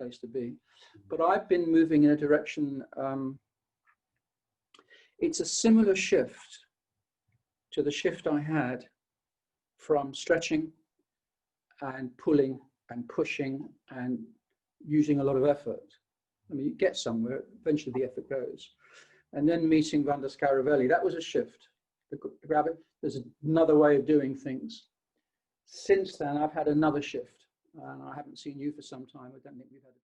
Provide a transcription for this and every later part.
place to be. But I've been moving in a direction, it's a similar shift to the shift I had from stretching and pulling and pushing and using a lot of effort. I mean, you get somewhere, eventually the effort goes. And then meeting Vanda Scaravelli, that was a shift. Grab it, there's another way of doing things. Since then, I've had another shift. And I haven't seen you for some time. I don't think we've had it.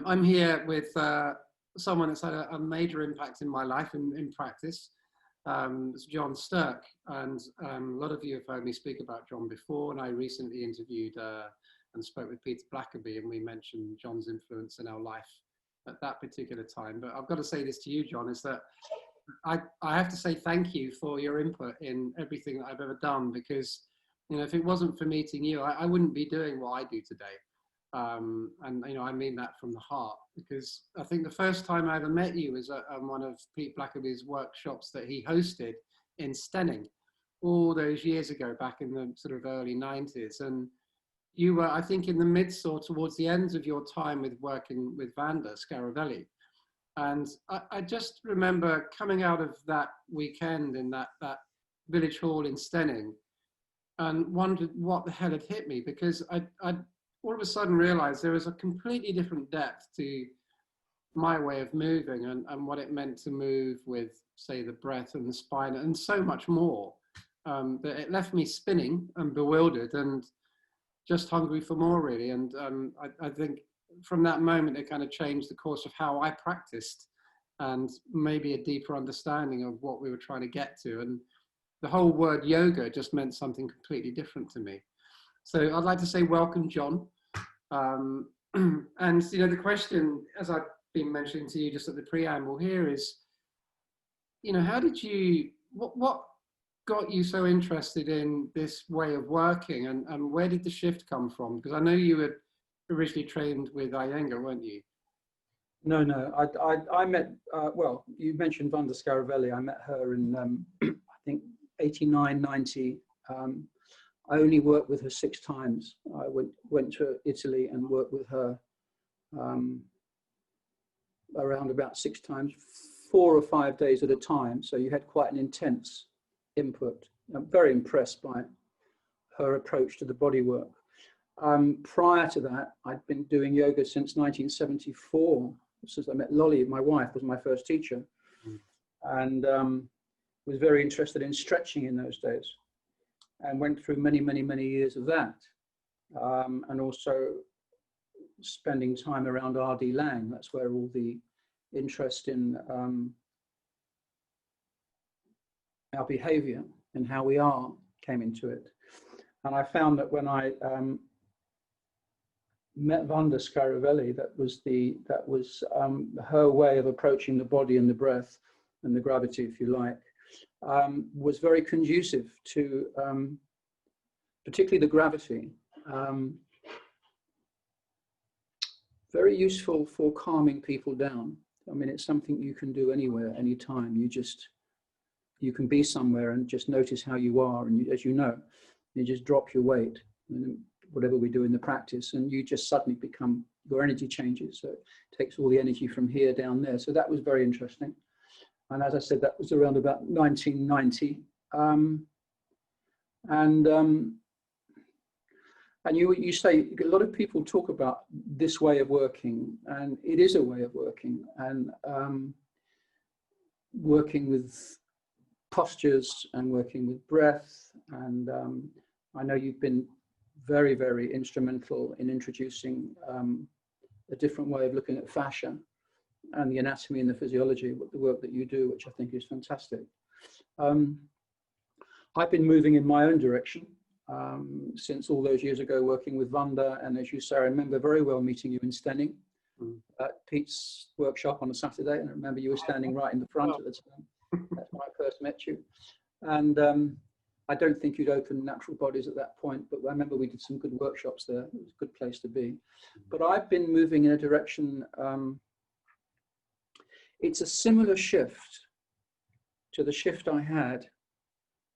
I'm here with someone that's had a major impact in my life in practice. It's John Stirk, and a lot of you have heard me speak about John before, and I recently interviewed and spoke with Peter Blackerby, and we mentioned John's influence in our life at that particular time. But I've got to say this to you, John, is that I have to say thank you for your input in everything that I've ever done, because, you know, if it wasn't for meeting you, I wouldn't be doing what I do today. And you know, I mean that from the heart, because I think the first time I ever met you was at one of Pete Blackerby's workshops that he hosted in Stenning all those years ago, back in the sort of early 90s. And you were, I think, in the midst or towards the end of your time with working with Vanda Scaravelli. And I just remember coming out of that weekend in that village hall in Stenning and wondered what the hell had hit me, because I all of a sudden realized there was a completely different depth to my way of moving and what it meant to move with, say, the breath and the spine and so much more, that it left me spinning and bewildered and just hungry for more, really. And I think from that moment, it kind of changed the course of how I practiced and maybe a deeper understanding of what we were trying to get to. And the whole word yoga just meant something completely different to me. So I'd like to say welcome, John. And, you know, the question, as I've been mentioning to you just at the preamble here, is, you know, how did you, what got you so interested in this way of working, and where did the shift come from? Because I know you had originally trained with Iyengar, weren't you? No, I met, well, you mentioned Vanda Scaravelli. I met her in, I think, 89, 90. I only worked with her 6 times. I went to Italy and worked with her around about 6 times, 4 or 5 days at a time. So you had quite an intense input. I'm very impressed by her approach to the body work. Prior to that, I'd been doing yoga since 1974. Since I met Lolly, my wife was my first teacher, and was very interested in stretching in those days. And went through many, many, many years of that. And also spending time around R.D. Laing. That's where all the interest in our behavior and how we are came into it. And I found that when I met Vanda Scaravelli, that was her way of approaching the body and the breath and the gravity, if you like, was very conducive to particularly the gravity. Very useful for calming people down. I mean, it's something you can do anywhere, anytime. You can be somewhere and just notice how you are, and as you know, you just drop your weight, whatever we do in the practice, and you just suddenly become, your energy changes. So it takes all the energy from here down there. So that was very interesting. And as I said, that was around about 1990. And you say, a lot of people talk about this way of working, and it is a way of working, and working with postures and working with breath. And I know you've been very, very instrumental in introducing a different way of looking at fascia and the anatomy and the physiology, the work that you do, which I think is fantastic. I've been moving in my own direction since all those years ago, working with Vanda. And as you say, I remember very well meeting you in Stenning at Pete's workshop on a Saturday. And I remember you were standing right in the front at the time. That's when I first met you. And I don't think you'd open natural bodies at that point, but I remember we did some good workshops there. It was a good place to be. But I've been moving in a direction, it's a similar shift to the shift I had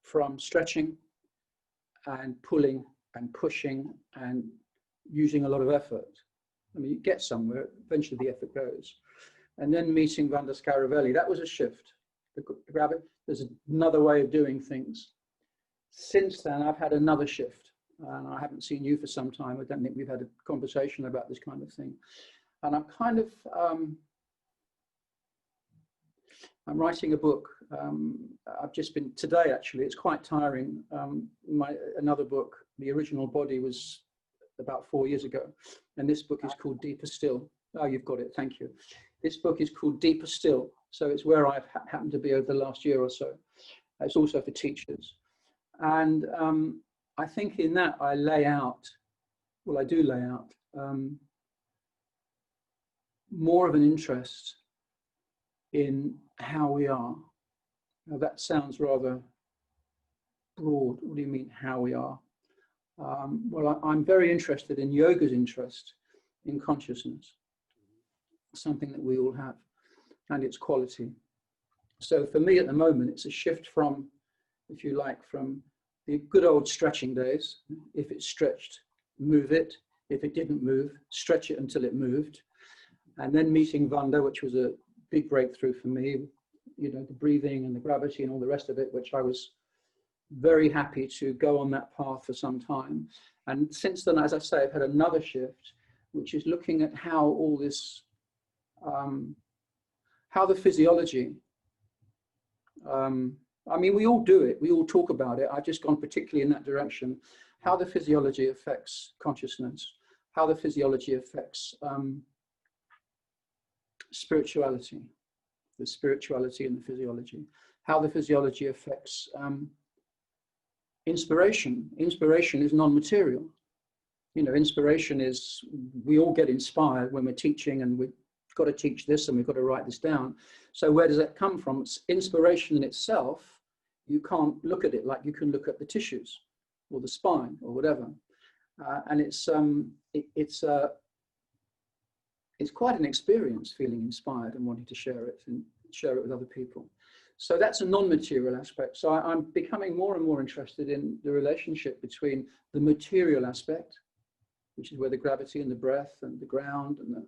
from stretching and pulling and pushing and using a lot of effort. I mean, you get somewhere, eventually the effort goes. And then meeting Vanda Scaravelli, that was a shift. There's another way of doing things. Since then, I've had another shift, and I haven't seen you for some time. I don't think we've had a conversation about this kind of thing. And I'm kind of, I'm writing a book. I've just been, today actually, it's quite tiring. Another book, The Original Body, was about 4 years ago. And this book is called Deeper Still. Oh, you've got it, thank you. This book is called Deeper Still. So it's where I've happened to be over the last year or so. It's also for teachers. And I think in that I lay out, well, I do lay out more of an interest in how we are. Now that sounds rather broad. What do you mean, how we are? Well, I'm very interested in yoga's interest in consciousness, something that we all have, and its quality. So for me at the moment, it's a shift from, if you like, from the good old stretching days. If it stretched, move it. If it didn't move, stretch it until it moved. And then meeting Vanda, which was a big breakthrough for me, you know, the breathing and the gravity and all the rest of it, which I was very happy to go on that path for some time. And since then, as I say, I've had another shift, which is looking at how all this, how the physiology, I mean, we all do it, we all talk about it. I've just gone particularly in that direction, how the physiology affects consciousness, how the physiology affects spirituality, the spirituality and the physiology, how the physiology affects inspiration. Inspiration is non-material. You know, inspiration is, we all get inspired when we're teaching, and we've got to teach this and we've got to write this down. So where does that come from? It's inspiration in itself. You can't look at it like you can look at the tissues or the spine or whatever. And it's quite an experience, feeling inspired and wanting to share it and share it with other people. So that's a non-material aspect. So I'm becoming more and more interested in the relationship between the material aspect, which is where the gravity and the breath and the ground and the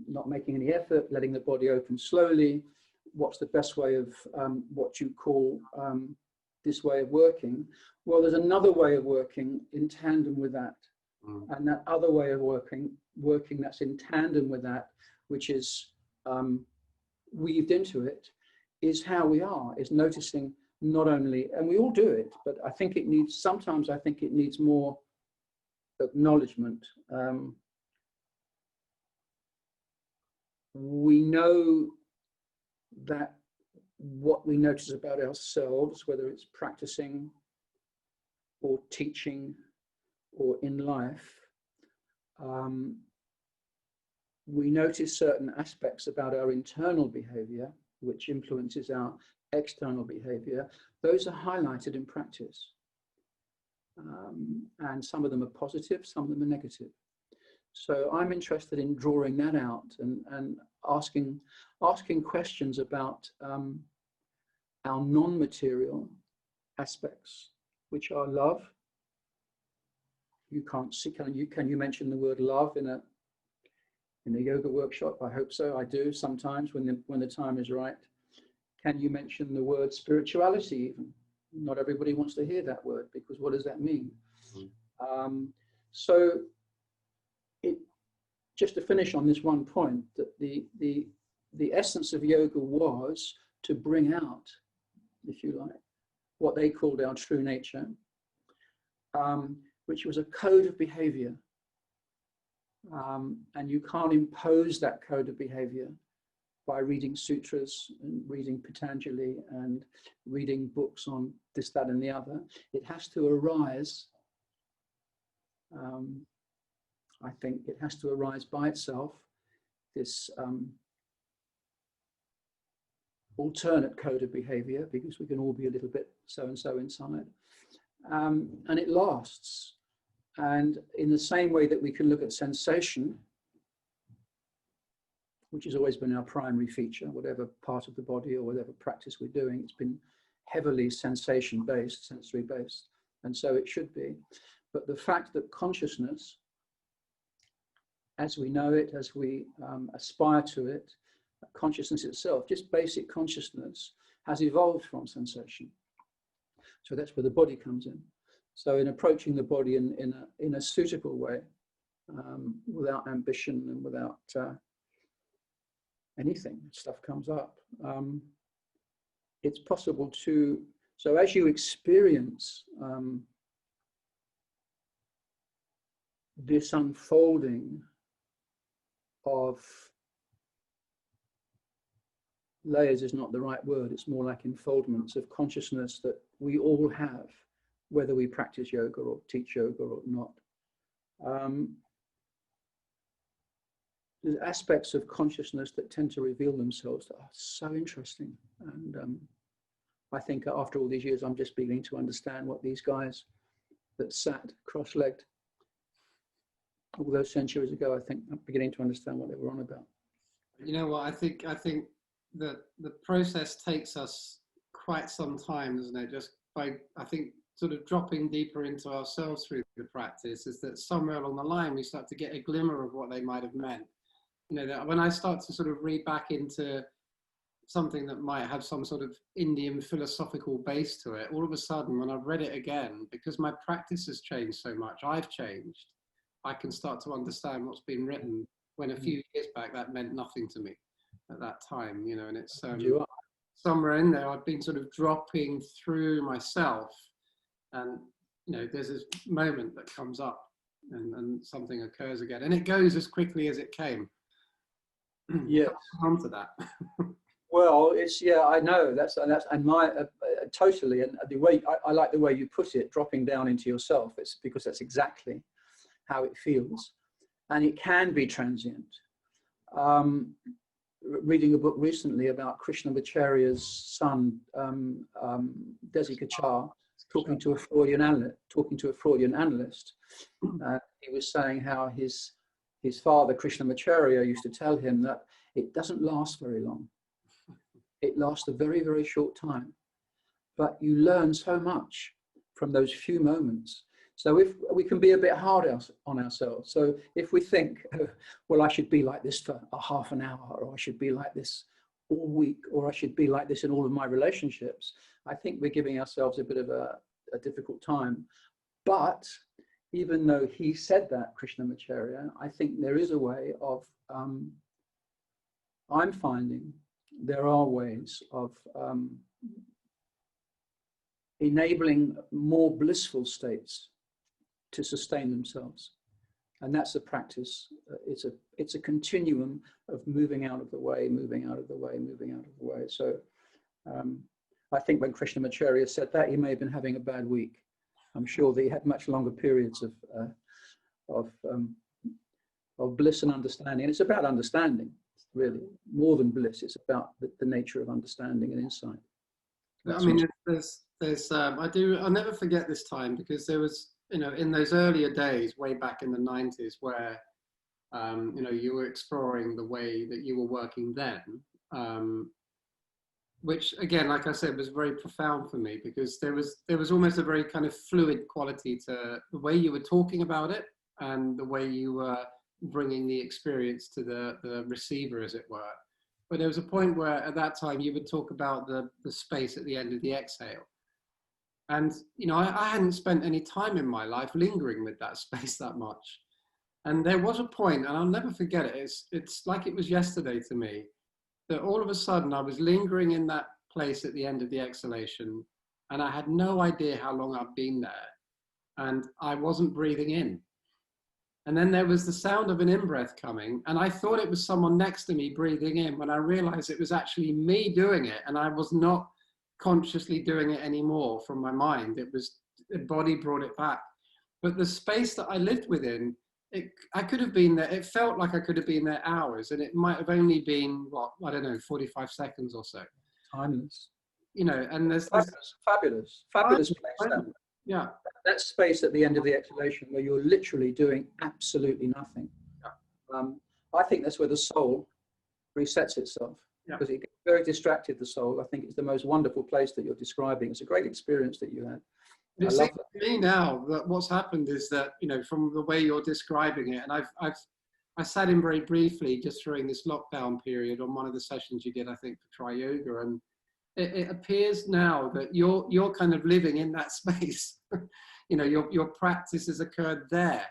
not making any effort, letting the body open slowly. What's the best way of what you call this way of working? Well, there's another way of working in tandem with that. And that other way of working that's in tandem with that, which is weaved into it, is how we are, is noticing not only, and we all do it, but I think it needs, sometimes I think it needs more acknowledgement. We know that what we notice about ourselves, whether it's practicing or teaching or in life, we notice certain aspects about our internal behavior, which influences our external behavior. Those are highlighted in practice. And some of them are positive, some of them are negative. So I'm interested in drawing that out and asking questions about our non-material aspects, which are love. You can't see, can you mention the word love in a yoga workshop? I hope so. I do sometimes when the time is right. Can you mention the word spirituality even? Not everybody wants to hear that word, because what does that mean? So just to finish on this one point, that the essence of yoga was to bring out, if you like, what they called our true nature, which was a code of behavior. And you can't impose that code of behavior by reading sutras and reading Patanjali and reading books on this, that, and the other. It has to arise. I think it has to arise by itself. This alternate code of behavior, because we can all be a little bit so-and-so inside. And it lasts. And in the same way that we can look at sensation, which has always been our primary feature, whatever part of the body or whatever practice we're doing, it's been heavily sensation-based, sensory-based, and so it should be. But the fact that consciousness, as we know it, as we aspire to it, consciousness itself, just basic consciousness, has evolved from sensation. So that's where the body comes in. So in approaching the body in a suitable way, without ambition and without anything, stuff comes up. It's possible to, so as you experience this unfolding of layers is not the right word, it's more like enfoldments of consciousness that we all have, whether we practice yoga or teach yoga or not. There's aspects of consciousness that tend to reveal themselves that are so interesting. And I think after all these years, I'm just beginning to understand what these guys that sat cross-legged all those centuries ago, I think I'm beginning to understand what they were on about. You know what, I think that the process takes us quite some time, doesn't it? Just by, I think, sort of dropping deeper into ourselves through the practice, is that somewhere along the line we start to get a glimmer of what they might have meant. You know, that when I start to sort of read back into something that might have some sort of Indian philosophical base to it, all of a sudden when I've read it again, because my practice has changed so much, I've changed, I can start to understand what's been written, when a few years back that meant nothing to me at that time, you know. And it's somewhere in there I've been sort of dropping through myself, and you know, there's this moment that comes up and something occurs again, and it goes as quickly as it came. Yeah, on to that. well, it's, yeah, I know that's and my totally, and the way I like the way you put it, dropping down into yourself. It's because that's exactly how it feels, and it can be transient. Reading a book recently about Krishnamacharya's son, Desi Kachar, talking to a Freudian analyst. He was saying how his father, Krishnamacharya, used to tell him that it doesn't last very long. It lasts a very, very short time. But you learn so much from those few moments. So if we can be a bit hard on ourselves. So if we think, well, I should be like this for a half an hour, or I should be like this all week, or I should be like this in all of my relationships, I think we're giving ourselves a bit of a difficult time. But even though he said that, Krishnamacharya, I think there is a way of, I'm finding there are ways of enabling more blissful states to sustain themselves. And that's a practice. It's a continuum of moving out of the way, moving out of the way, moving out of the way. So I think when Krishnamacharya said that, he may have been having a bad week. I'm sure that he had much longer periods of bliss and understanding. And it's about understanding, really, more than bliss. It's about the nature of understanding and insight. I mean, I'll never forget this time, because there was, you know, in those earlier days, way back in the 90s, where, you know, you were exploring the way that you were working then, which again, like I said, was very profound for me, because there was almost a very kind of fluid quality to the way you were talking about it, and the way you were bringing the experience to the receiver, as it were. But there was a point where at that time you would talk about the space at the end of the exhale. And, you know, I hadn't spent any time in my life lingering with that space that much. And there was a point, and I'll never forget it, it's like it was yesterday to me, that all of a sudden I was lingering in that place at the end of the exhalation, and I had no idea how long I'd been there, and I wasn't breathing in. And then there was the sound of an in-breath coming, and I thought it was someone next to me breathing in, when I realized it was actually me doing it, and I was not consciously doing it anymore from my mind. It was, the body brought it back. But the space that I lived within, I could have been there, it felt like I could have been there hours, and it might have only been, what, I don't know, 45 seconds or so. Timeless. You know, and there's Fabulous place. Yeah. That space at the end of the exhalation where you're literally doing absolutely nothing. Yeah. I think that's where the soul resets itself, because it gets very distracted, the soul. I think it's the most wonderful place that you're describing. It's a great experience that you had. It seems to me now that what's happened is that, you know, from the way you're describing it, and I sat in very briefly just during this lockdown period on one of the sessions you did, I think, for Tri Yoga, and it appears now that you're kind of living in that space. You know, your practice has occurred there,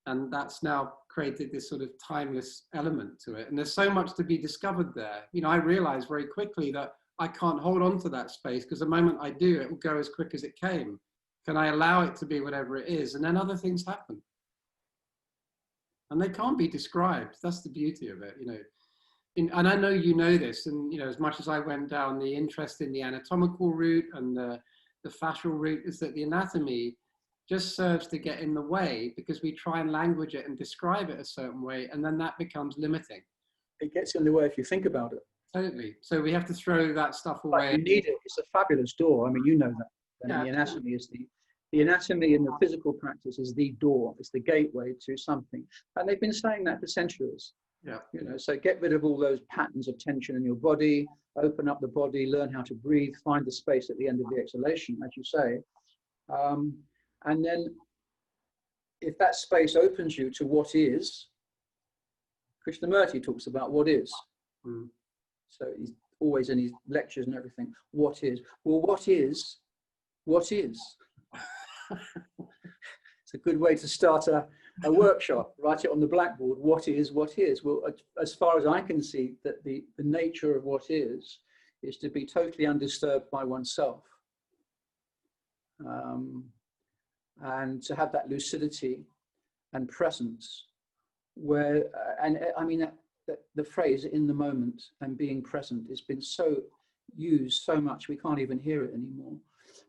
and that's now created this sort of timeless element to it. And there's so much to be discovered there. You know, I realized very quickly that I can't hold on to that space, because the moment I do, it will go as quick as it came. Can I allow it to be whatever it is? And then other things happen. And they can't be described. That's the beauty of it, you know. And I know you know this, and, you know, as much as I went down the interest in the anatomical route and the fascial route, is that the anatomy just serves to get in the way, because we try and language it and describe it a certain way, and then that becomes limiting. It gets in the way if you think about it. Totally. So we have to throw that stuff away. But you need it. It's a fabulous door. I mean, you know that. And the anatomy is the anatomy in the physical practice is the door. It's the gateway to something. And they've been saying that for centuries. Yeah. You know, so get rid of all those patterns of tension in your body, open up the body, learn how to breathe, find the space at the end of the exhalation, as you say. And then if that space opens you to what is, Krishnamurti talks about what is. Mm. So he's always in his lectures and everything. What is? Well, what is? What is? It's a good way to start a workshop. Write it on the blackboard. What is? What is? Well, as far as I can see, that the nature of what is to be totally undisturbed by oneself, and to have that lucidity and presence, where and I mean the phrase "in the moment" and being present has been so used so much we can't even hear it anymore.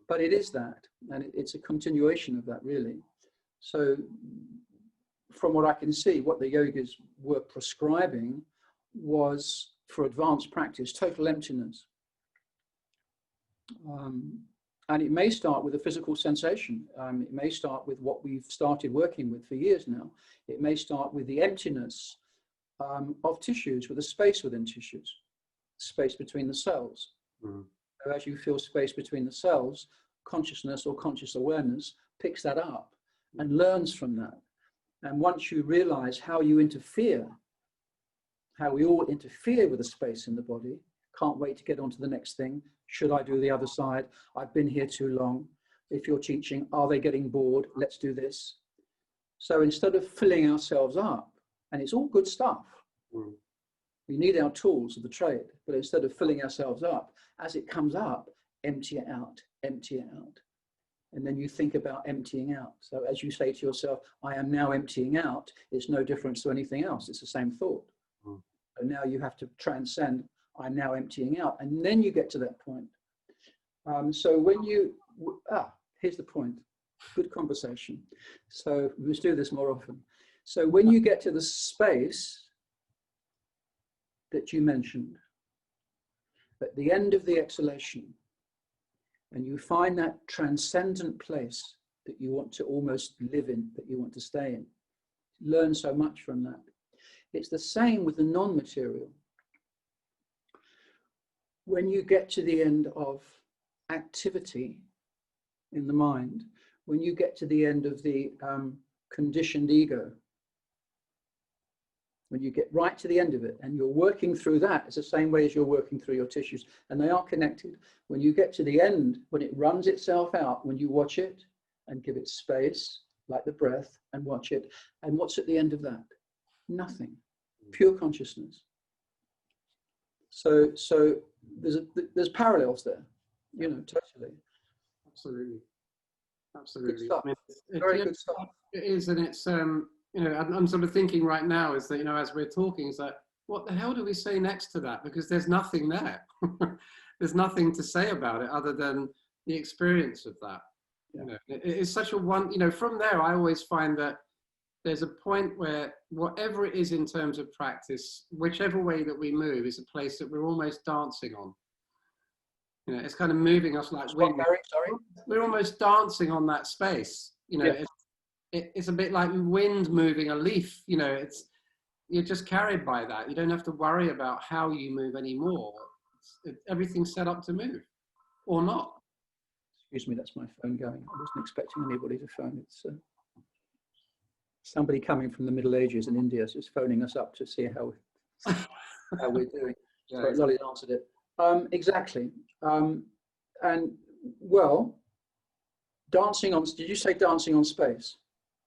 But it is that, and it's a continuation of that, really. So from what I can see, what the yogis were prescribing was, for advanced practice, total emptiness. And it may start with a physical sensation. It may start with what we've started working with for years now. It may start with the emptiness of tissues, with a space within tissues, space between the cells. Mm. So as you feel space between the cells, consciousness or conscious awareness picks that up and learns from that. And once you realize how you interfere, how we all interfere with the space in the body, can't wait to get on to the next thing. Should I do the other side? I've been here too long. If you're teaching, are they getting bored? Let's do this. So instead of filling ourselves up, and it's all good stuff, we need our tools of the trade, but instead of filling ourselves up, as it comes up, empty it out, empty it out. And then you think about emptying out. So as you say to yourself, I am now emptying out, it's no difference to anything else. It's the same thought. So now you have to transcend, I'm now emptying out. And then you get to that point. So when you, here's the point. Good conversation. So we must do this more often. So when you get to the space that you mentioned, at the end of the exhalation, and you find that transcendent place that you want to almost live in, that you want to stay in, learn so much from that. It's the same with the non-material. When you get to the end of activity in the mind, when you get to the end of the conditioned ego, when you get right to the end of it and you're working through that, it's the same way as you're working through your tissues, and they are connected. When you get to the end, when it runs itself out, when you watch it and give it space, like the breath, and watch it, and what's at the end of that? Nothing. Pure consciousness. So there's parallels there, you know, totally. Absolutely. Absolutely. Good stuff. I mean, very good stuff. It is, and it's you know, I'm sort of thinking right now is that, you know, as we're talking, is that what the hell do we say next to that? Because there's nothing there. There's nothing to say about it other than the experience of that. Yeah. You know, it is such a you know, from there, I always find that there's a point where whatever it is in terms of practice, whichever way that we move, is a place that we're almost dancing on. You know, it's kind of moving us like wind. Sorry? We're almost dancing on that space. You know, it's a bit like wind moving a leaf. You know, you're just carried by that. You don't have to worry about how you move anymore. Everything's set up to move, or not. Excuse me, that's my phone going. I wasn't expecting anybody to phone. It's somebody coming from the Middle Ages in India is phoning us up to see how we're doing. Yeah, Sorry, Lolly answered it. Exactly. And well, dancing on, did you say dancing on space?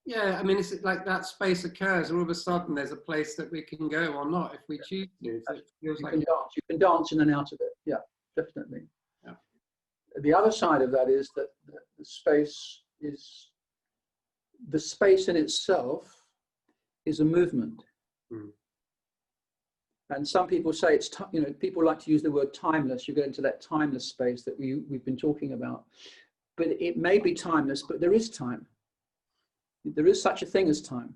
Yeah, I mean, it's like that space occurs. All of a sudden, there's a place that we can go or not if we choose to. So it feels like you can dance in and out of it. Yeah, definitely. Yeah. The other side of that is that the space in itself is a movement. Mm. And some people say it's, you know, people like to use the word timeless. You get into that timeless space that we've been talking about. But it may be timeless, but there is time. There is such a thing as time.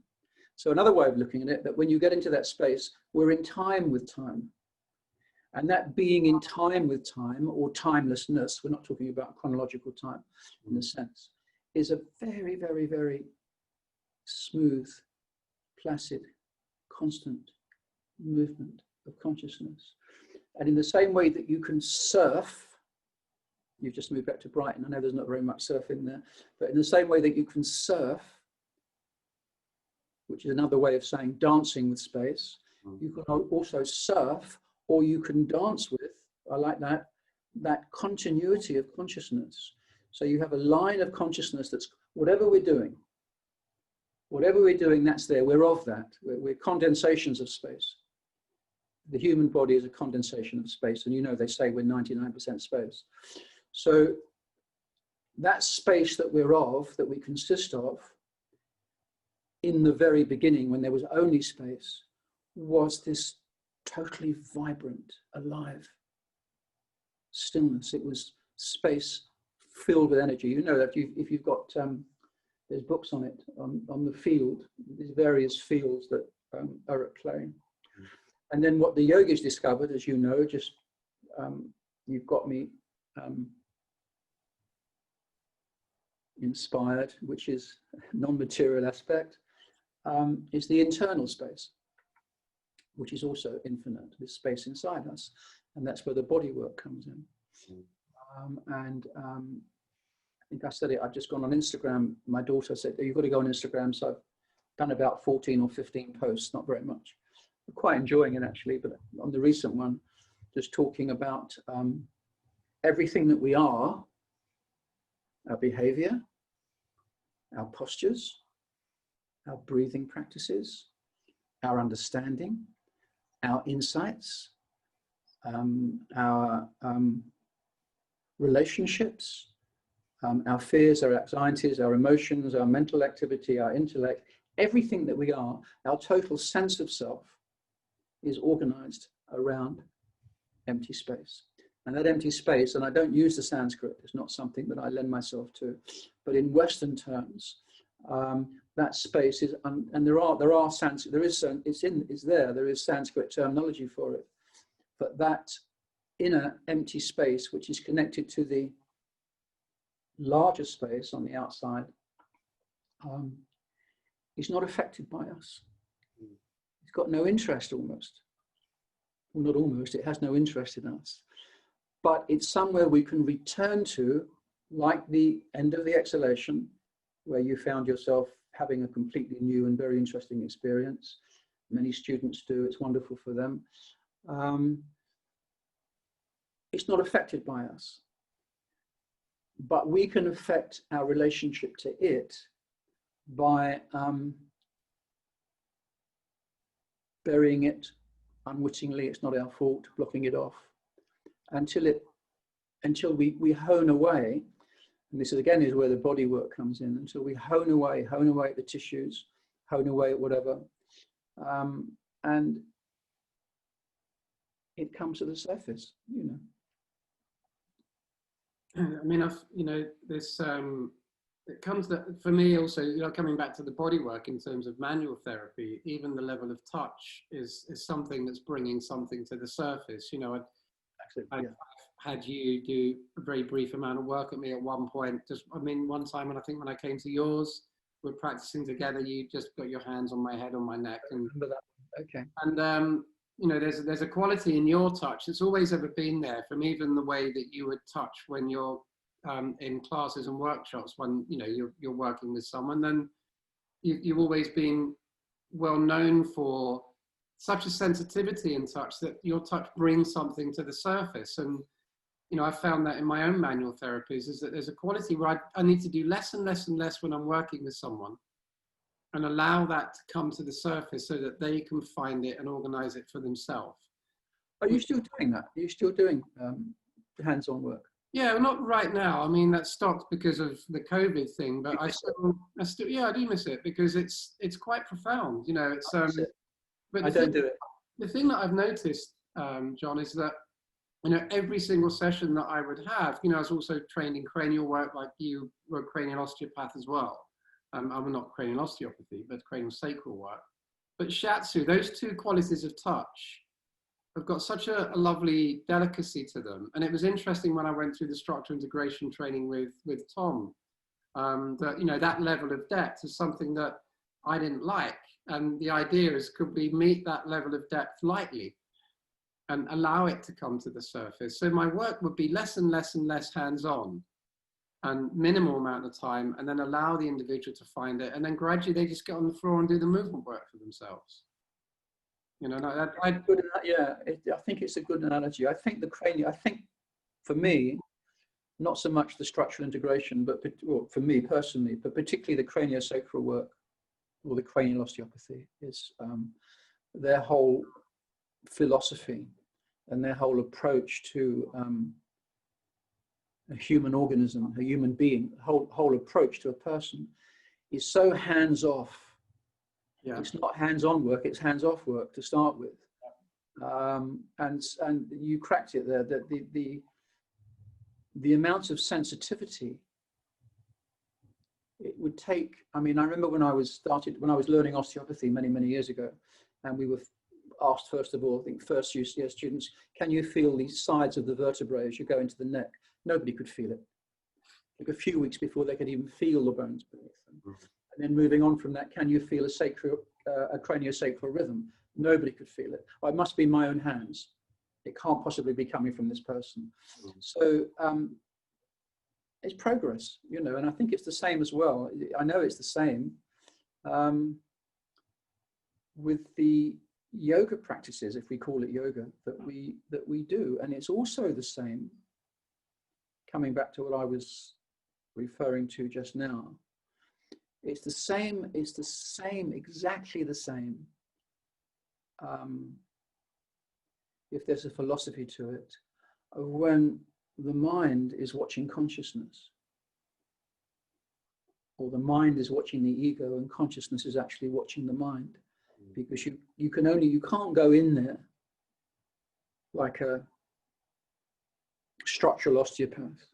So another way of looking at it, that when you get into that space, we're in time with time. And that being in time with time, or timelessness, we're not talking about chronological time in a sense, is a very, very, very smooth, placid, constant movement of consciousness. And in the same way that you can surf, you've just moved back to Brighton, I know there's not very much surfing there, but in the same way that you can surf, which is another way of saying dancing with space, you can also surf, or you can dance with, I like that continuity of consciousness. So you have a line of consciousness that's whatever we're doing, that's there, we're of that. We're condensations of space. The human body is a condensation of space, and you know they say we're 99% space. So that space that we're of, that we consist of, in the very beginning, when there was only space, was this totally vibrant, alive stillness. It was space filled with energy. You know that if you've got, there's books on it, on the field, these various fields that are at play. And then what the yogis discovered, as you know, just you've got me inspired, which is non-material aspect, is the internal space, which is also infinite, this space inside us. And that's where the body work comes in. I think I said it, I've just gone on Instagram. My daughter said, you've got to go on Instagram. So I've done about 14 or 15 posts, not very much. I'm quite enjoying it actually, but on the recent one, just talking about everything that we are, our behavior, our postures, our breathing practices, our understanding, our insights, our relationships, our fears, our anxieties, our emotions, our mental activity, our intellect, everything that we are, our total sense of self is organized around empty space. And that empty space, and I don't use the Sanskrit, it's not something that I lend myself to, but in Western terms, that space is, and there are Sanskrit, there is Sanskrit terminology for it, but that inner empty space, which is connected to the larger space on the outside, is not affected by us. It's got no interest almost. Well, not almost, it has no interest in us. But it's somewhere we can return to, like the end of the exhalation, where you found yourself having a completely new and very interesting experience. Many students do, it's wonderful for them. It's not affected by us. But we can affect our relationship to it by burying it unwittingly, it's not our fault, blocking it off, until we hone away, and this is again is where the body work comes in, until we hone away at the tissues, hone away at whatever, and it comes to the surface, you know. I mean, this it comes that for me also, you know, coming back to the body work in terms of manual therapy, even the level of touch is something that's bringing something to the surface. You know, I've had you do a very brief amount of work at me at one point. Just, I mean, one time, and I think when I came to yours, we're practicing together, you just got your hands on my head, on my neck. And, remember that. Okay. And you know, there's a quality in your touch that's always ever been there, from even the way that you would touch when you're in classes and workshops, when, you know, you're working with someone. Then you've always been well known for such a sensitivity in touch, that your touch brings something to the surface. And, you know, I found that in my own manual therapies, is that there's a quality where I need to do less and less and less when I'm working with someone, and allow that to come to the surface so that they can find it and organize it for themselves. Are you still doing that? Are you still doing hands-on work? Yeah, well, not right now. I mean, that stopped because of the COVID thing, but I still, yeah, I do miss it, because it's quite profound. You know, it's but I don't do it. The thing that I've noticed, John, is that, you know, every single session that I would have, you know, I was also trained in cranial work, like you were a cranial osteopath as well. I'm not cranial osteopathy, but cranial sacral work. But shiatsu, those two qualities of touch have got such a lovely delicacy to them. And it was interesting when I went through the structural integration training with Tom, that, you know, that level of depth is something that I didn't like. And the idea is, could we meet that level of depth lightly and allow it to come to the surface? So my work would be less and less and less hands-on, and minimal amount of time, and then allow the individual to find it. And then gradually they just get on the floor and do the movement work for themselves. You know, yeah, I think it's a good analogy. I think the cranial, I think for me, not so much the structural integration, but well, for me personally, but particularly the craniosacral work, or the cranial osteopathy, is their whole philosophy and their whole approach to a human organism, a human being, whole approach to a person is so hands-off. Yeah. It's not hands-on work, it's hands-off work to start with. And you cracked it there, that the amount of sensitivity it would take. I mean, I remember when I was learning osteopathy many years ago, and we were asked, first of all, I think first year students, can you feel the sides of the vertebrae as you go into the neck? Nobody could feel it. It took a few weeks before they could even feel the bones beneath them. And then moving on from that, can you feel a craniosacral rhythm? Nobody could feel it. Well, it must be my own hands. It can't possibly be coming from this person. So it's progress, you know, and I think it's the same as well. I know it's the same with the yoga practices, if we call it yoga, that we do. And it's also the same, coming back to what I was referring to just now. It's the same, exactly the same. If there's a philosophy to it, when the mind is watching consciousness, or the mind is watching the ego and consciousness is actually watching the mind, because you can't go in there like a structural osteopath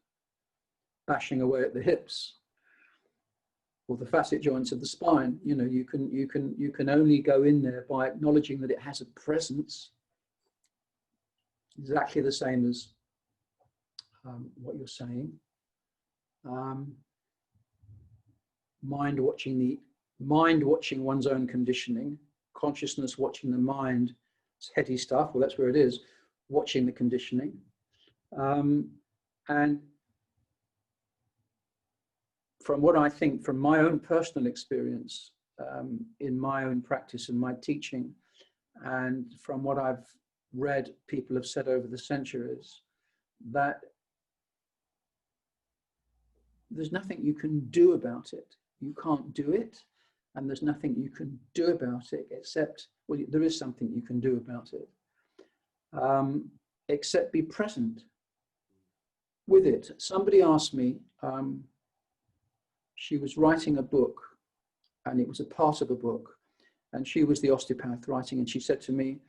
bashing away at the hips or the facet joints of the spine. You know, you can only go in there by acknowledging that it has a presence, exactly the same as what you're saying. Mind watching one's own conditioning, consciousness watching the mind, it's heady stuff. Well, that's where it is, watching the conditioning, and from what I think, from my own personal experience in my own practice and my teaching, and from what I've read people have said over the centuries, that there's nothing you can do about it. You can't do it, and there's nothing you can do about it except, well, there is something you can do about it, except be present with it. Somebody asked me, she was writing a book, and it was a part of a book, and she was the osteopath writing, and she said to me,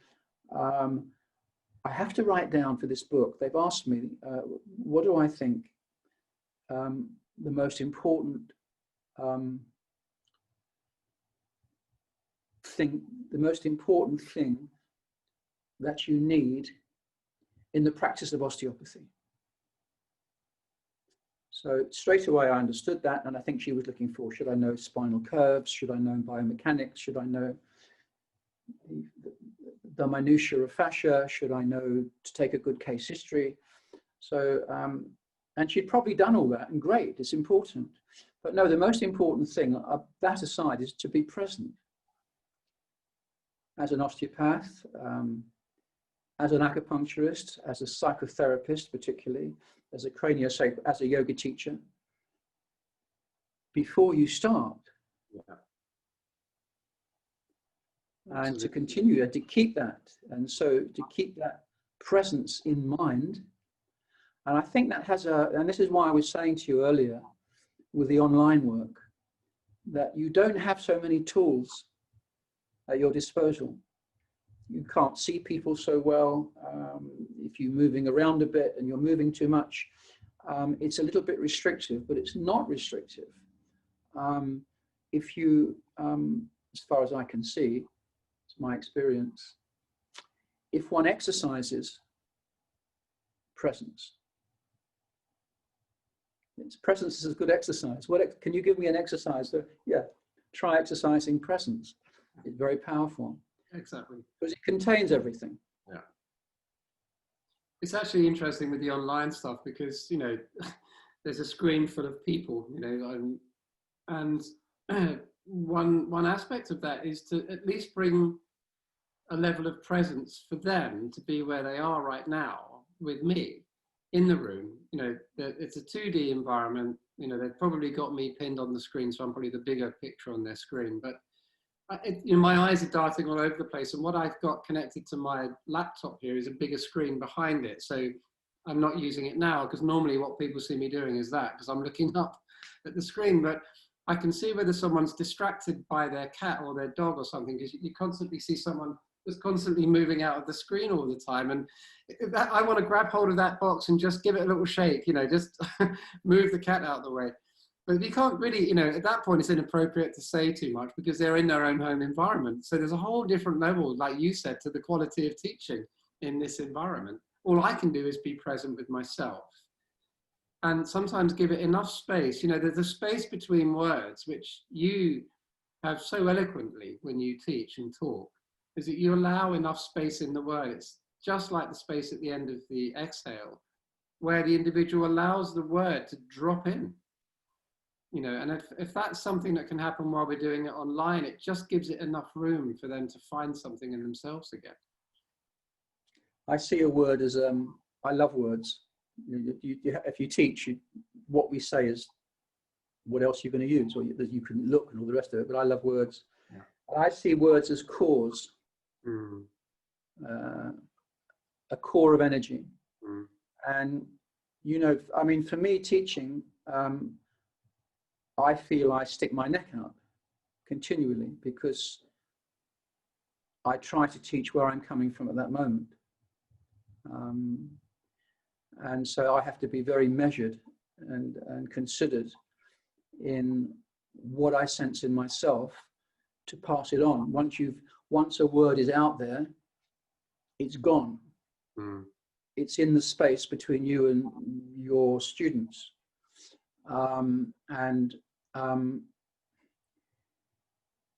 I have to write down for this book. They've asked me, what do I think the most important thing that you need in the practice of osteopathy? So straight away I understood that, and I think she was looking for, should I know spinal curves? Should I know biomechanics? Should I know the minutiae of fascia? Should I know to take a good case history? So, and she'd probably done all that, and great, it's important. But no, the most important thing, that aside, is to be present. As an osteopath, as an acupuncturist, as a psychotherapist particularly, as a craniosacral, as a yoga teacher, before you start. Yeah. And to continue and to keep that. And so to keep that presence in mind. And I think that has and this is why I was saying to you earlier with the online work, that you don't have so many tools at your disposal. You can't see people so well. If you're moving around a bit and you're moving too much, it's a little bit restrictive, but it's not restrictive. If you, as far as I can see, it's my experience, if one exercises presence, presence is a good exercise. What can you give me an exercise? Yeah, try exercising presence. It's very powerful. Exactly. Because it contains everything. Yeah. It's actually interesting with the online stuff because, you know, there's a screen full of people, you know, and one aspect of that is to at least bring a level of presence for them to be where they are right now with me in the room. You know, it's a 2D environment. You know, they've probably got me pinned on the screen, so I'm probably the bigger picture on their screen, but you know, my eyes are darting all over the place, and what I've got connected to my laptop here is a bigger screen behind it. So I'm not using it now because normally what people see me doing is that, because I'm looking up at the screen, but I can see whether someone's distracted by their cat or their dog or something, because you constantly see someone just constantly moving out of the screen all the time. And I want to grab hold of that box and just give it a little shake, you know, just move the cat out of the way. But you can't really, you know, at that point it's inappropriate to say too much because they're in their own home environment. So there's a whole different level, like you said, to the quality of teaching in this environment. All I can do is be present with myself and sometimes give it enough space. You know, there's a space between words, which you have so eloquently when you teach and talk, is that you allow enough space in the word. It's just like the space at the end of the exhale, where the individual allows the word to drop in. You know, and if that's something that can happen while we're doing it online, it just gives it enough room for them to find something in themselves again. I see a word as, I love words. If you teach, what we say is what else you're going to use, or you can look and all the rest of it, but I love words. Yeah. I see words as cores, a core of energy. And, you know, I mean, for me, teaching, I feel I stick my neck out continually because I try to teach where I'm coming from at that moment. And so I have to be very measured and considered in what I sense in myself to pass it on. Once a word is out there, it's gone. It's in the space between you and your students.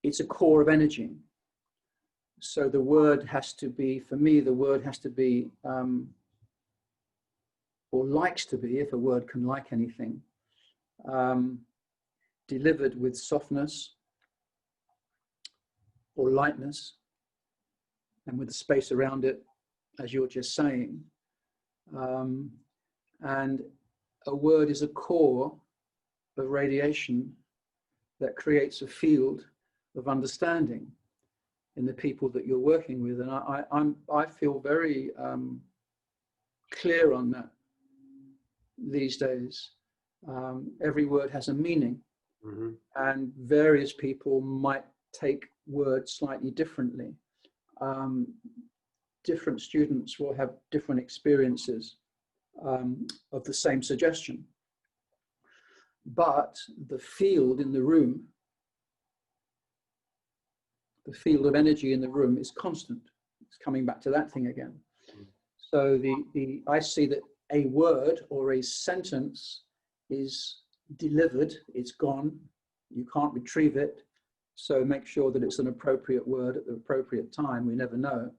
It's a core of energy. So the word has to be, for me, the word has to be, or likes to be, if a word can like anything, delivered with softness or lightness, and with the space around it, as you're just saying. And a word is a core of radiation that creates a field of understanding in the people that you're working with. And I feel very clear on that these days. Every word has a meaning, and various people might take words slightly differently. Different students will have different experiences of the same suggestion. But the field in the room, the field of energy in the room is constant. It's coming back to that thing again. So I see that a word or a sentence is delivered, it's gone, you can't retrieve it, so make sure that it's an appropriate word at the appropriate time, we never know.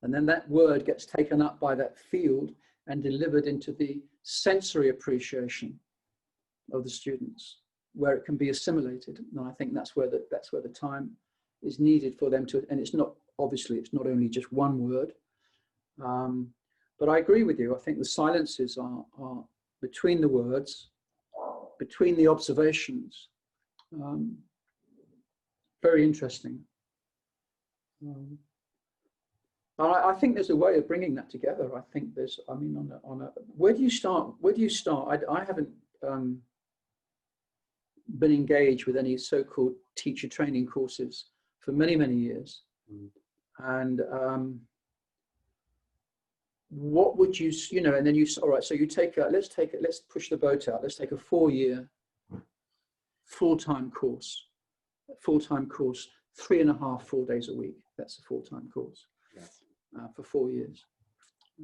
And then that word gets taken up by that field and delivered into the sensory appreciation of the students, where it can be assimilated. And I think that's where the time is needed for them to, and it's not, obviously, it's not only just one word. But I agree with you. I think the silences are between the words, between the observations. Very interesting. I think there's a way of bringing that together. I think there's, I mean, where do you start? Where do you start? I haven't been engaged with any so-called teacher training courses for many, many years. And what would you, and then all right, so you take let's push the boat out. Let's take a 4-year full-time course, 3.5 full days a week. That's a full-time course. Yes. For 4 years.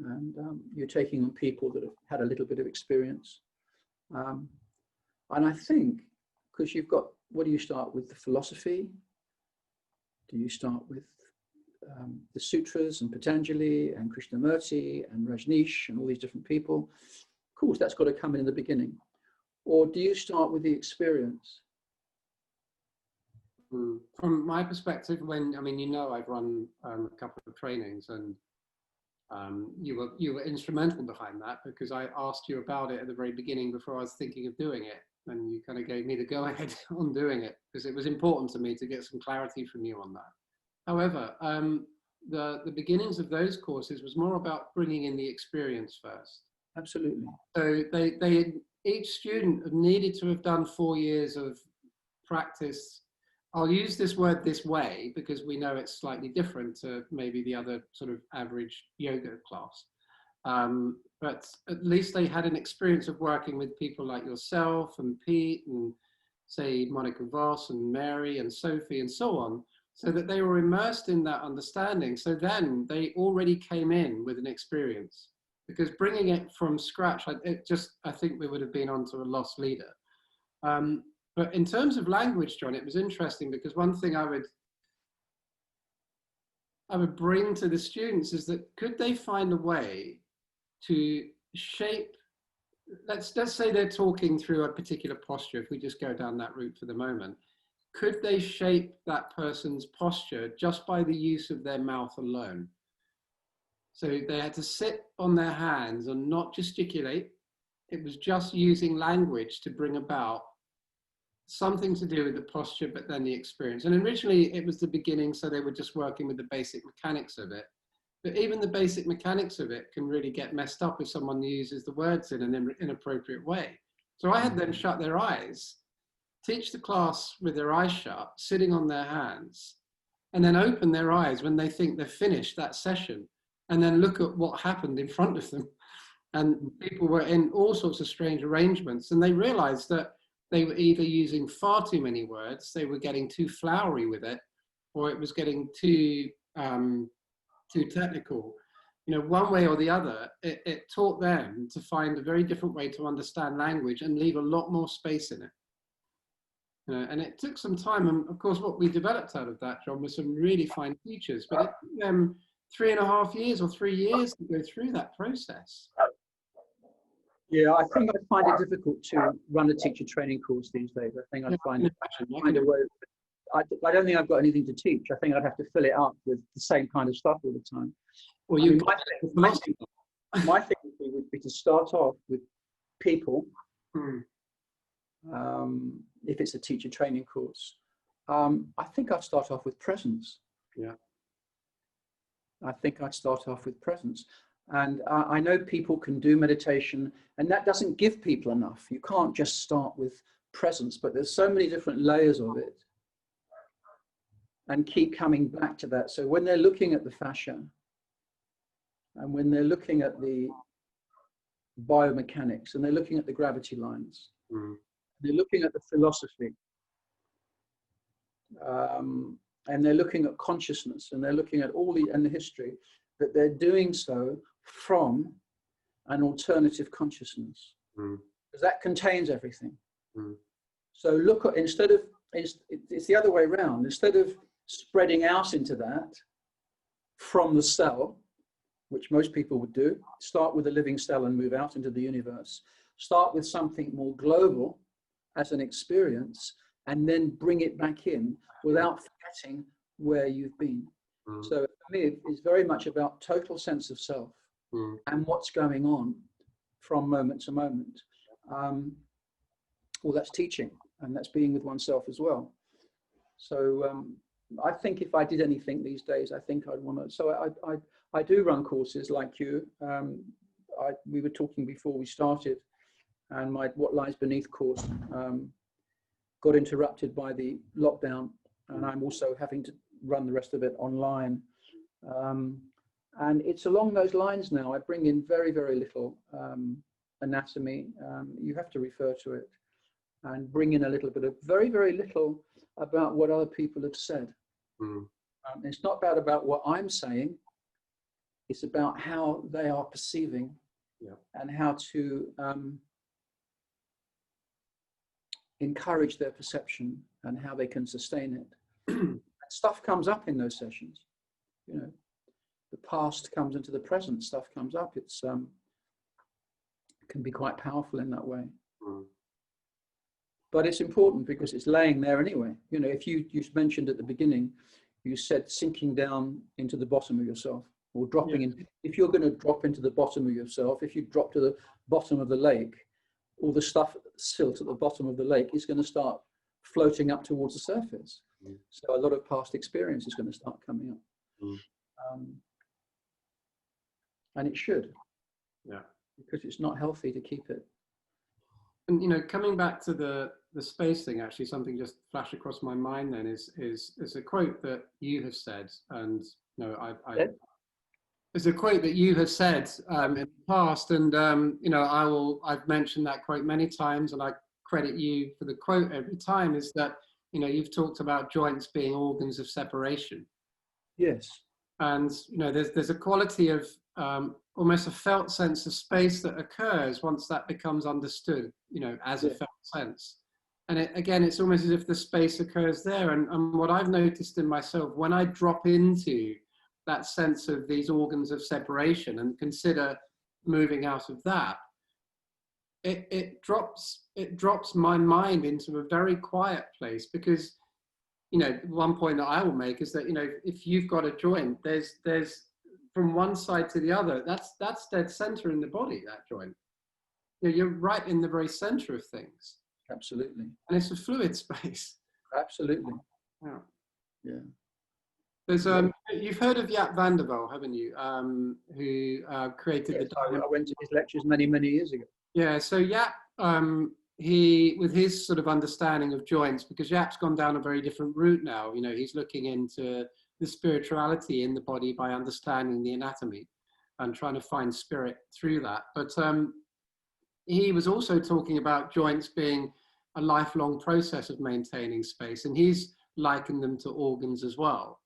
And you're taking on people that have had a little bit of experience. And I think, because you've got, what do you start with? The philosophy? Do you start with the sutras and Patanjali and Krishnamurti and Rajneesh and all these different people? Of course, that's got to come in the beginning. Or do you start with the experience? From my perspective, I've run a couple of trainings, and you were instrumental behind that, because I asked you about it at the very beginning before I was thinking of doing it, and you kind of gave me the go-ahead on doing it, because it was important to me to get some clarity from you on that. However, the beginnings of those courses was more about bringing in the experience first. Absolutely. So each student needed to have done 4 years of practice. I'll use this word this way because we know it's slightly different to maybe the other sort of average yoga class. But at least they had an experience of working with people like yourself and Pete and, say, Monica Voss and Mary and Sophie and so on, so that they were immersed in that understanding. So then they already came in with an experience, because bringing it from scratch, I think we would have been onto a lost leader. But in terms of language, John, it was interesting, because one thing I would bring to the students is that, could they find a way to shape, let's say they're talking through a particular posture, if we just go down that route for the moment, could they shape that person's posture just by the use of their mouth alone? So they had to sit on their hands and not gesticulate. It was just using language to bring about something to do with the posture, but then the experience. And originally it was the beginning, so they were just working with the basic mechanics of it. But even the basic mechanics of it can really get messed up if someone uses the words in an inappropriate way. So I had them shut their eyes, teach the class with their eyes shut, sitting on their hands, and then open their eyes when they think they've finished that session, and then look at what happened in front of them. And people were in all sorts of strange arrangements, and they realized that they were either using far too many words, they were getting too flowery with it, or it was getting too technical. One way or the other, it taught them to find a very different way to understand language and leave a lot more space in it. And it took some time, and of course what we developed out of that, John, was some really fine teachers, but it took them 3.5 years or 3 years to go through that process. Yeah, I think I'd find it difficult to run a teacher training course these days. I think I'd find a way. I don't think I've got anything to teach. I think I'd have to fill it up with the same kind of stuff all the time. Well, my thing would be to start off with people. If it's a teacher training course, I think I'd start off with presence. Yeah. I think I'd start off with presence. And I know people can do meditation, and that doesn't give people enough. You can't just start with presence, but there's so many different layers of it, and keep coming back to that. So when they're looking at the fascia, and when they're looking at the biomechanics, and they're looking at the gravity lines, they're looking at the philosophy, and they're looking at consciousness, and they're looking at all the history, that they're doing so from an alternative consciousness. because that contains everything. Mm. So look at, it's the other way around. Instead of spreading out into that from the cell, which most people would do, start with a living cell and move out into the universe. Start with something more global as an experience, and then bring it back in without forgetting where you've been. Mm. So for me, it's very much about total sense of self and what's going on from moment to moment. Well, that's teaching, and that's being with oneself as well. So I think if I did anything these days, I think I'd want to. So I do run courses like you. We were talking before we started, and my What Lies Beneath course got interrupted by the lockdown, and I'm also having to run the rest of it online. And it's along those lines now. I bring in very, very little anatomy. You have to refer to it, and bring in a little bit of very, very little about what other people have said. It's not about what I'm saying. It's about how they are perceiving, and how to encourage their perception and how they can sustain it. And stuff comes up in those sessions. You know, the past comes into the present. Stuff comes up. It's can be quite powerful in that way. But it's important because it's laying there anyway. You know, if you mentioned at the beginning, you said sinking down into the bottom of yourself, or dropping in. If you're going to drop into the bottom of yourself, if you drop to the bottom of the lake, all the stuff silt at the bottom of the lake is going to start floating up towards the surface. So a lot of past experience is going to start coming up. And it should. Because it's not healthy to keep it. And, you know, coming back to the space thing, actually, something just flashed across my mind then is a quote that you have said, and, you know, it's a quote that you have said in the past, and, you know, I've mentioned that quote many times, and I credit you for the quote every time, is that, you know, you've talked about joints being organs of separation. Yes. And, you know, there's a quality of almost a felt sense of space that occurs once that becomes understood, you know, as a felt sense. And again, it's almost as if the space occurs there. And what I've noticed in myself, when I drop into that sense of these organs of separation and consider moving out of that, it drops my mind into a very quiet place. Because, you know, one point that I will make is that, you know, if you've got a joint, there's from one side to the other, that's dead center in the body, that joint. You know, you're right in the very center of things. Absolutely. And it's a fluid space. Absolutely. Yeah. There's you've heard of Jaap van der Wal, haven't you? Who created I went to his lectures many years ago. Yeah. So Jaap, he, with his sort of understanding of joints, because Jaap's gone down a very different route now. You know, he's looking into the spirituality in the body by understanding the anatomy and trying to find spirit through that. But he was also talking about joints being a lifelong process of maintaining space, and he's likened them to organs as well.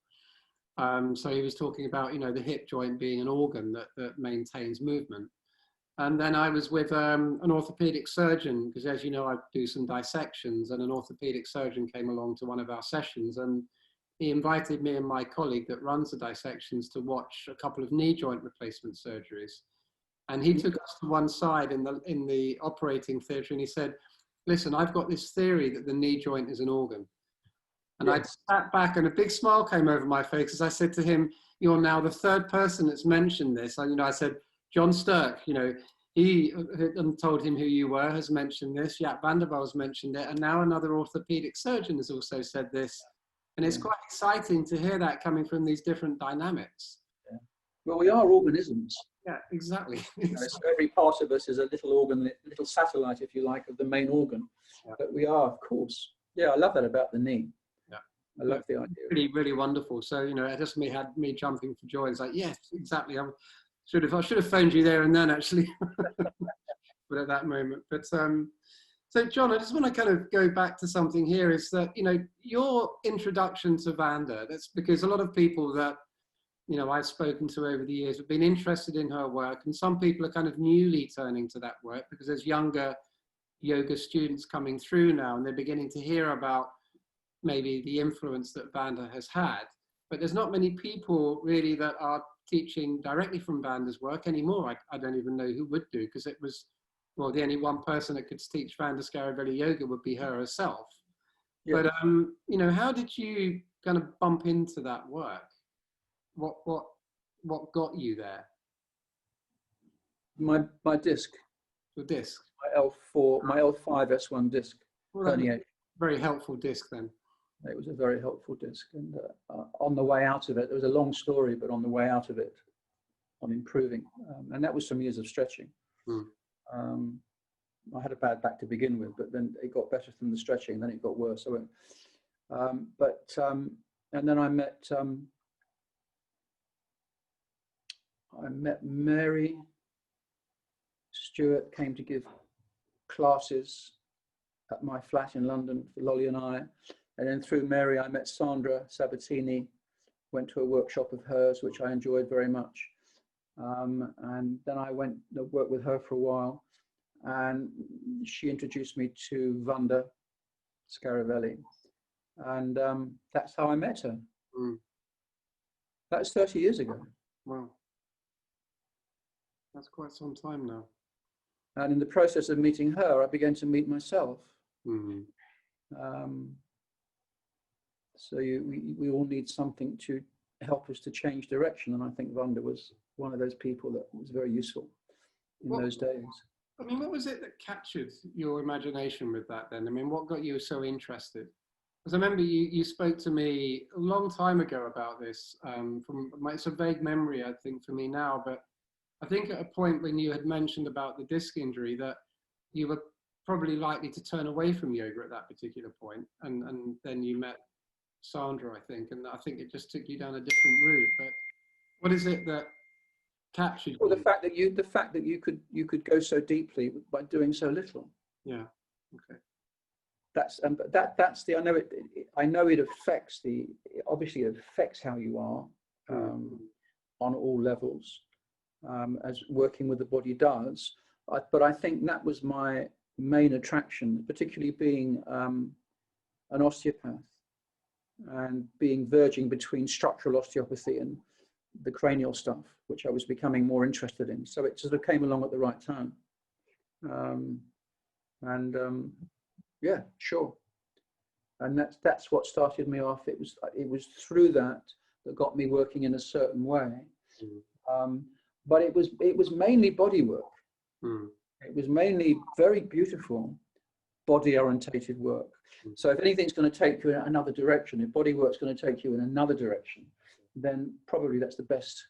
So he was talking about, you know, the hip joint being an organ that maintains movement. And then I was with an orthopedic surgeon, because, as you know, I do some dissections, and an orthopedic surgeon came along to one of our sessions, and he invited me and my colleague that runs the dissections to watch a couple of knee joint replacement surgeries. And he took us to one side in the operating theatre, and he said, listen, I've got this theory that the knee joint is an organ. And I sat back, and a big smile came over my face as I said to him, you're now the third person that's mentioned this. And, you know, I said, John Stirk, you know, he told him who you were, has mentioned this. Jaap van der Wal has mentioned it. And now another orthopedic surgeon has also said this. And it's quite exciting to hear that coming from these different dynamics. Yeah. Well, we are organisms. Yeah, exactly. You know, so every part of us is a little organ, a little satellite, if you like, of the main organ. Yeah. But we are, of course. Yeah, I love that about the knee. Yeah, I love the idea. Really, really wonderful. So, you know, it just had me jumping for joy. It's like, yes, exactly. I should have phoned you there and then, actually, but at that moment. But so, John, I just want to kind of go back to something here. Is that, you know, your introduction to Vanda? That's because a lot of people that, you know, I've spoken to over the years have been interested in her work, and some people are kind of newly turning to that work because there's younger yoga students coming through now, and they're beginning to hear about maybe the influence that Vanda has had. But there's not many people really that are teaching directly from Vanda's work anymore. I don't even know who would do, because it was, well, the only one person that could teach Vanda Scaravelli yoga would be her herself. Yeah. But, you know, how did you kind of bump into that work? What got you there? My disc. The disc. My L4, my L5S1 disc. Well, herniation. Very helpful disc then. It was a very helpful disc, and on the way out of it, it was a long story, but on the way out of it, on improving, and that was some years of stretching. I had a bad back to begin with, but then it got better from the stretching, and then it got worse. And then I met Mary Stewart, came to give classes at my flat in London for Lolly and I. And then through Mary, I met Sandra Sabatini, went to a workshop of hers, which I enjoyed very much. And then I went to work with her for a while, and she introduced me to Vanda Scaravelli. And that's how I met her. That's 30 years ago. Wow. That's quite some time now. And in the process of meeting her, I began to meet myself. So we all need something to help us to change direction, and I think Vanda was one of those people that was very useful in those days. I mean, what was it that captured your imagination with that then? I mean, what got you so interested? Because I remember you spoke to me a long time ago about this, it's a vague memory, I think, for me now, but I think at a point when you had mentioned about the disc injury that you were probably likely to turn away from yoga at that particular point, and then you met Sandra, I think, and I think it just took you down a different route. But what is it that captured you? The fact that you could go so deeply by doing so little. Yeah. Okay. That's that's the I know it affects obviously it affects how you are on all levels, as working with the body does. But I think that was my main attraction, particularly being an osteopath and being verging between structural osteopathy and the cranial stuff, which I was becoming more interested in. So it sort of came along at the right time. Yeah, sure. And that's what started me off. It was through that got me working in a certain way. But it was mainly body work. It was mainly very beautiful body orientated work. So if anything's going to take you in another direction, if body work's going to take you in another direction, then probably that's the best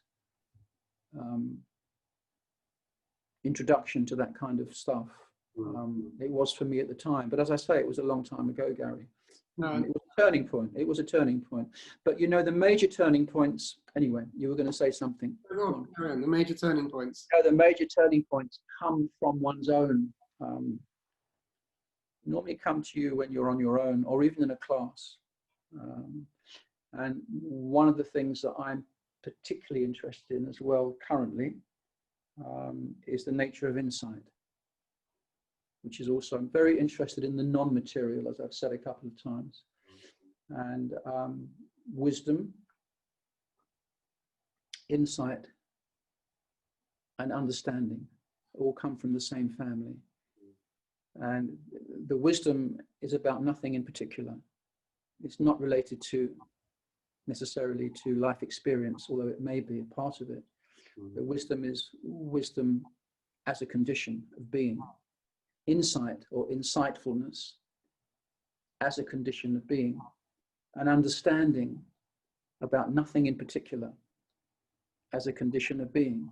introduction to that kind of stuff. It was for me at the time, but as I say, it was a long time ago, Gary. It was a turning point. It was a turning point. But you know, the major turning points, anyway, you were going to say something. Go on, the major turning points. The major turning points come from one's own, normally come to you when you're on your own or even in a class. And one of the things that I'm particularly interested in as well currently is the nature of insight, which is also, I'm very interested in the non-material, as I've said a couple of times. And wisdom, insight, and understanding all come from the same family. And the wisdom is about nothing in particular. It's not related to necessarily to life experience, although it may be a part of it. The wisdom is wisdom as a condition of being. Insight or insightfulness as a condition of being. An understanding about nothing in particular as a condition of being.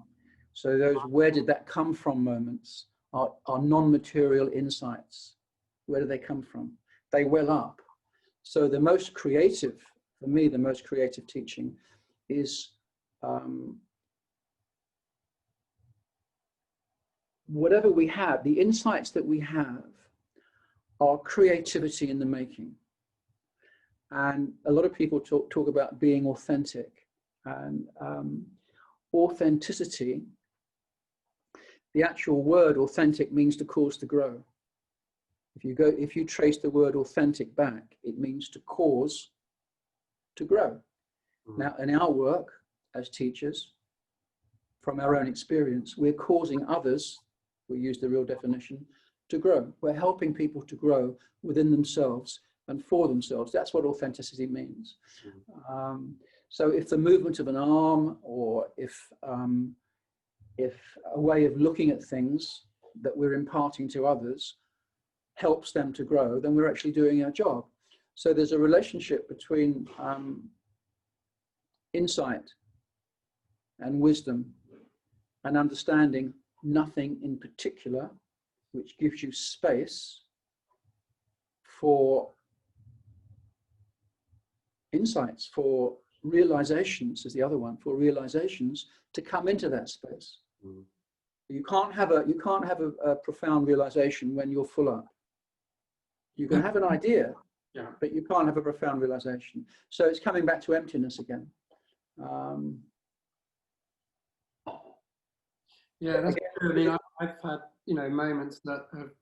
So those where did that come from moments are non-material insights. Where do they come from? They well up. So the most creative, for me, the most creative teaching is whatever we have, the insights that we have are creativity in the making. And a lot of people talk about being authentic, and authenticity, the actual word authentic means to cause to grow. If you trace the word authentic back, it means to cause to grow. Now, in our work as teachers, from our own experience, we're causing others, we use the real definition, to grow. We're helping people to grow within themselves and for themselves. That's what authenticity means. So if the movement of an arm, or if a way of looking at things that we're imparting to others helps them to grow, then we're actually doing our job. So there's a relationship between insight and wisdom and understanding nothing in particular, which gives you space for insights, for realizations is the other one, for realizations to come into that space. You can't have a profound realization when you're full up. You can have an idea, but you can't have a profound realization. So it's coming back to emptiness again. Yeah, that's true. I mean, I've had, you know, moments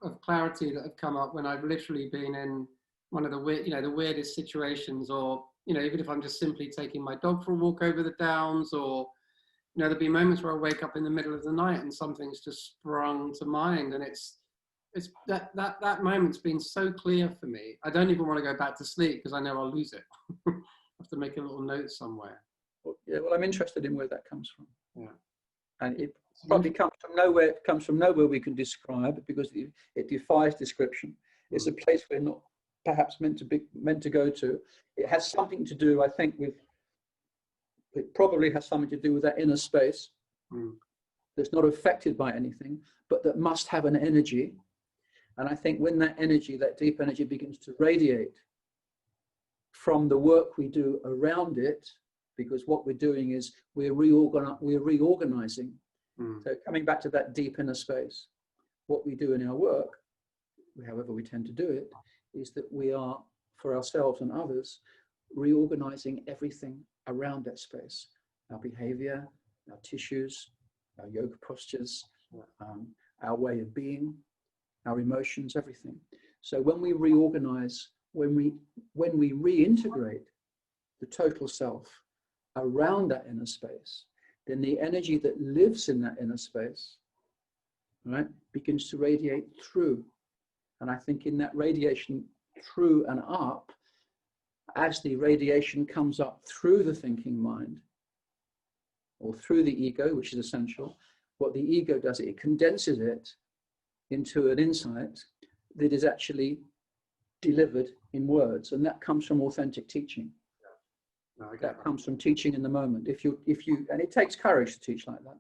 of clarity that have come up when I've literally been in one of the weirdest situations, or, you know, even if I'm just simply taking my dog for a walk over the downs, or, you know, there'll be moments where I wake up in the middle of the night and something's just sprung to mind, and it's that moment's been so clear for me. I don't even want to go back to sleep because I know I'll lose it. I have to make a little note somewhere. Well, I'm interested in where that comes from. Yeah. And it probably comes from nowhere. It comes from nowhere we can describe, because it defies description. It's a place we're not perhaps meant to go to. It has something to do, I think, it probably has something to do with that inner space that's not affected by anything, but that must have an energy. And I think when that energy, that deep energy, begins to radiate from the work we do around it, because what we're doing is we're reorganizing. So coming back to that deep inner space, what we do in our work, however we tend to do it, is that we are, for ourselves and others, reorganizing everything around that space. Our behavior, our tissues, our yoga postures, our way of being, our emotions, everything. So when we reorganize, when we reintegrate the total self around that inner space, then the energy that lives in that inner space, right, begins to radiate through. And I think in that radiation through and up, as the radiation comes up through the thinking mind, or through the ego, which is essential, what the ego does, it condenses it into an insight that is actually delivered in words. And that comes from authentic teaching. That comes from teaching in the moment. If you, and it takes courage to teach like that,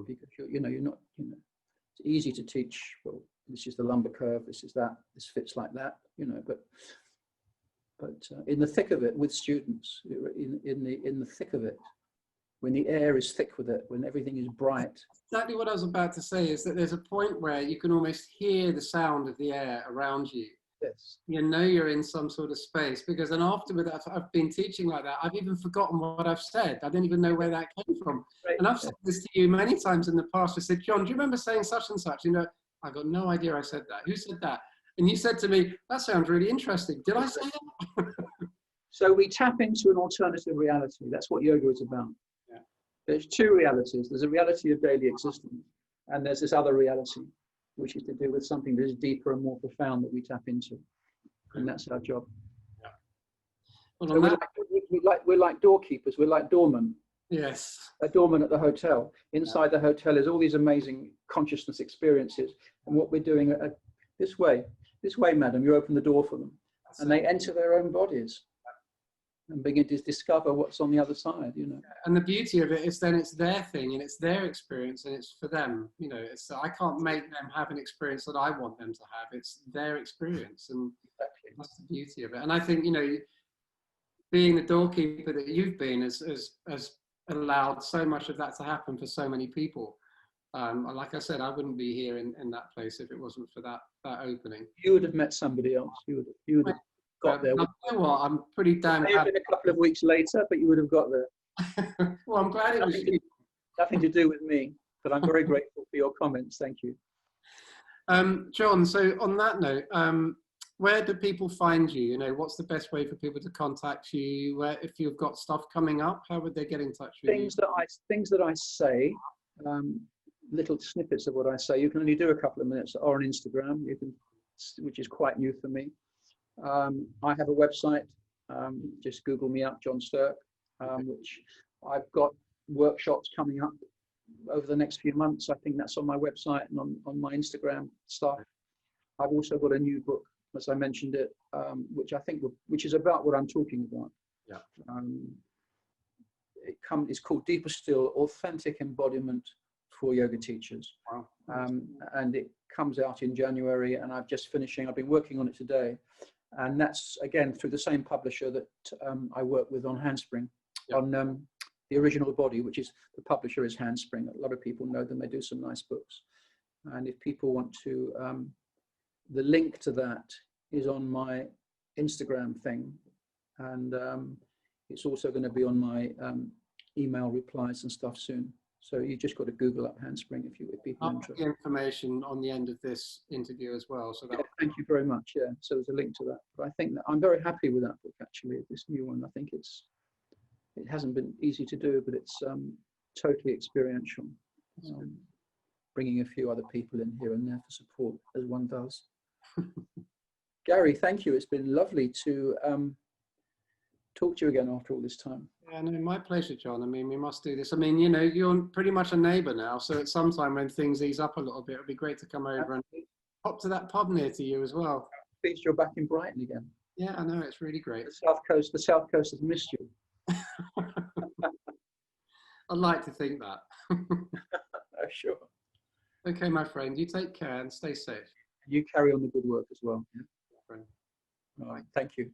because you're not, it's easy to teach. Well, this is the lumbar curve. This is that. This fits like that. But in the thick of it with students, in the thick of it, when the air is thick with it, when everything is bright. Exactly what I was about to say is that there's a point where you can almost hear the sound of the air around you. Yes. You know you're in some sort of space, because then afterward, I've been teaching like that, I've even forgotten what I've said. I don't even know where that came from. Right. And I've said this to you many times in the past. I said, John, do you remember saying such and such? I've got no idea I said that. Who said that? And you said to me, that sounds really interesting. Did I say it? So we tap into an alternative reality. That's what yoga is about. Yeah. There's two realities. There's a reality of daily existence, and there's this other reality, which is to do with something that is deeper and more profound that we tap into. And that's our job. Yeah. Well, so we're like doorkeepers, we're like doormen. Yes. A doorman at the hotel. Inside the hotel is all these amazing consciousness experiences. And what we're doing, this way, madam, you open the door for them. And they enter their own bodies and begin to discover what's on the other side, And the beauty of it is then it's their thing and it's their experience and it's for them, I can't make them have an experience that I want them to have. It's their experience, and exactly. That's the beauty of it. And I think, being the doorkeeper that you've been has allowed so much of that to happen for so many people. Like I said, I wouldn't be here in that place if it wasn't for that opening. You would have met somebody else. You would have got there. You know what? I'm pretty damn happy. Maybe a couple of weeks later, but you would have got there. Well, I'm glad it was nothing to do with me, but I'm very grateful for your comments. Thank you. John, so on that note, where do people find you? You know, what's the best way for people to contact you? Where, if you've got stuff coming up, how would they get in touch with you? Things that I say, little snippets of what I say. You can only do a couple of minutes, or on Instagram, which is quite new for me. I have a website. Just Google me up, John Stirk, which I've got workshops coming up over the next few months. I think that's on my website and on my Instagram stuff. I've also got a new book, as I mentioned it, which is about what I'm talking about. Yeah. It's called Deeper Still: Authentic Embodiment for Yoga Teachers. Wow. And it comes out in January, and I've been working on it today. And that's, again, through the same publisher that I work with on Handspring, on the original body, which is, the publisher is Handspring. A lot of people know them. They do some nice books. And if people want to, the link to that is on my Instagram thing. And it's also going to be on my email replies and stuff soon. So you just got to Google up Handspring if people are interested. The information on the end of this interview as well. So thank you very much. Yeah, so there's a link to that. But I think that I'm very happy with that book, actually, this new one. I think it hasn't been easy to do, but it's totally experiential. Bringing a few other people in here and there for support, as one does. Gary, thank you. It's been lovely to talk to you again after all this time. Yeah, no, my pleasure, John. I mean, we must do this. I mean, you know, you're pretty much a neighbour now, so at some time when things ease up a little bit, it'd be great to come over and pop to that pub near to you as well. Pleased you're back in Brighton again. Yeah, I know, it's really great. The South Coast has missed you. I'd like to think that. Oh, sure. Okay, my friend, you take care and stay safe. You carry on the good work as well. Yeah. Friend. All right, thank you.